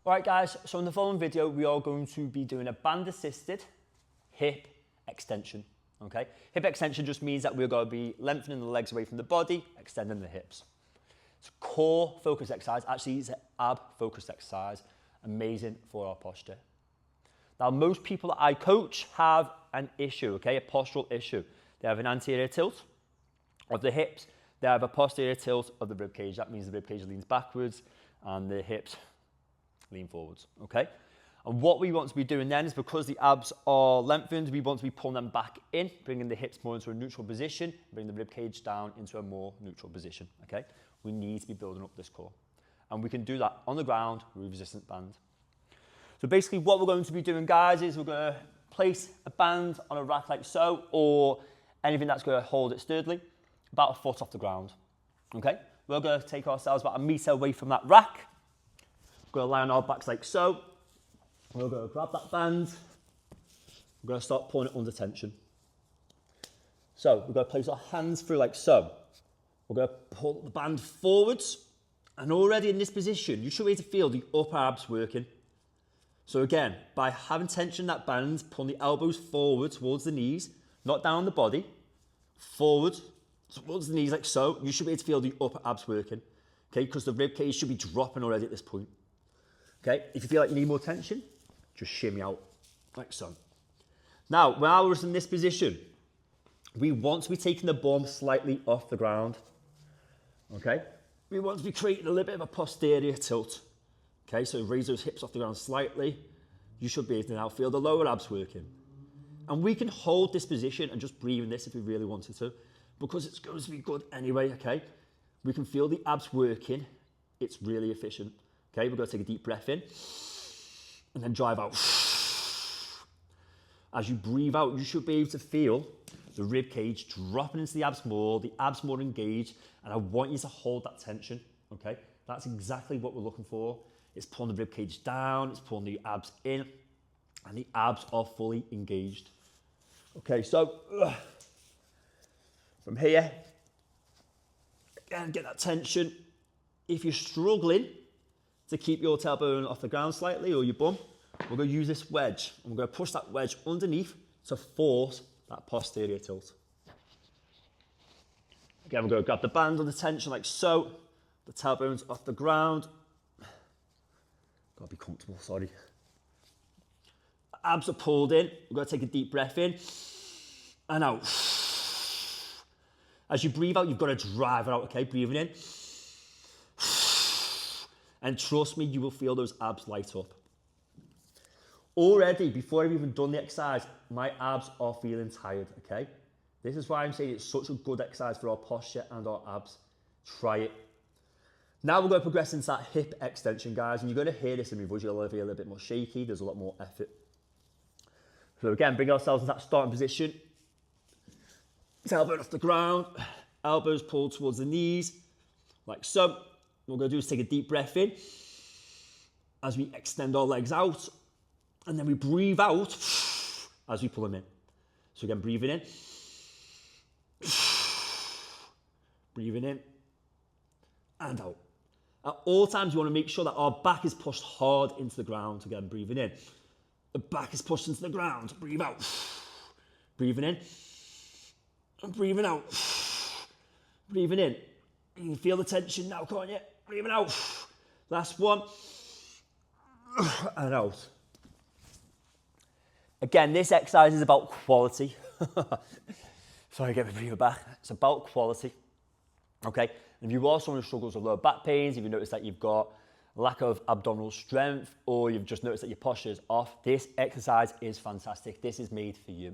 All right, guys, so in the following video, we are going to be doing a band-assisted hip extension, okay? Hip extension just means that we're going to be lengthening the legs away from the body, extending the hips. It's a core focus exercise. Actually, it's an ab focused exercise. Amazing for our posture. Now, most people that I coach have an issue, okay? A postural issue. They have an anterior tilt of the hips. They have a posterior tilt of the rib cage. That means the rib cage leans backwards and the hips lean forwards, okay? And what we want to be doing then is, because the abs are lengthened, we want to be pulling them back in, bringing the hips more into a neutral position, bring the rib cage down into a more neutral position, okay? We need to be building up this core. And we can do that on the ground with resistance band. So basically what we're going to be doing, guys, is we're going to place a band on a rack like so, or anything that's going to hold it sturdily, about 1 foot off the ground, okay? We're going to take ourselves about 1 meter away from that rack. We're going to lie on our backs like so. We're going to grab that band. We're going to start pulling it under tension. So we're going to place our hands through like so. We're going to pull the band forwards. And already in this position, you should be able to feel the upper abs working. So again, by having tension in that band, pulling the elbows forward towards the knees, not down the body, forward towards the knees like so, you should be able to feel the upper abs working, okay? Because the rib cage should be dropping already at this point, okay? If you feel like you need more tension, just shimmy out like so. Now, when I was in this position, we want to be taking the bum slightly off the ground, okay? We want to be creating a little bit of a posterior tilt, okay? So raise those hips off the ground slightly. You should be able to now feel the lower abs working. And we can hold this position and just breathe in this if we really wanted to, because it's going to be good anyway, okay? We can feel the abs working. It's really efficient, okay? We're going to take a deep breath in and then drive out. As you breathe out, you should be able to feel the rib cage dropping into the abs more engaged, and I want you to hold that tension, okay? That's exactly what we're looking for. It's pulling the rib cage down, it's pulling the abs in, and the abs are fully engaged. Okay, so from here, again, get that tension. If you're struggling to keep your tailbone off the ground slightly, or your bum, we're going to use this wedge, and we're going to push that wedge underneath to force that posterior tilt. Again, we're going to grab the band under tension like so. The tailbone's off the ground. Got to be comfortable, sorry. Abs are pulled in. We're going to take a deep breath in and out. As you breathe out, you've got to drive it out, okay? Breathing in. And trust me, you will feel those abs light up. Already, before I've even done the exercise, my abs are feeling tired, okay? This is why I'm saying it's such a good exercise for our posture and our abs. Try it. Now we're going to progress into that hip extension, guys, and you're going to hear this in my voice. You'll feel a little bit more shaky. There's a lot more effort. So again, bring ourselves in that starting position. Tailbone off the ground, elbows pulled towards the knees, like so. What we're going to do is take a deep breath in as we extend our legs out, and then we breathe out as we pull them in. So again, breathing in, breathing in, and out. At all times, you want to make sure that our back is pushed hard into the ground. Again, breathing in. The back is pushed into the ground. Breathe out. Breathing in. And breathing out. Breathing in. You can feel the tension now, can't you? Breathing out. Last one. And out. Again, this exercise is about quality. Sorry, get my breather back. It's about quality. Okay? If you are someone who struggles with lower back pains, if you notice that you've got lack of abdominal strength, or you've just noticed that your posture is off, this exercise is fantastic. This is made for you.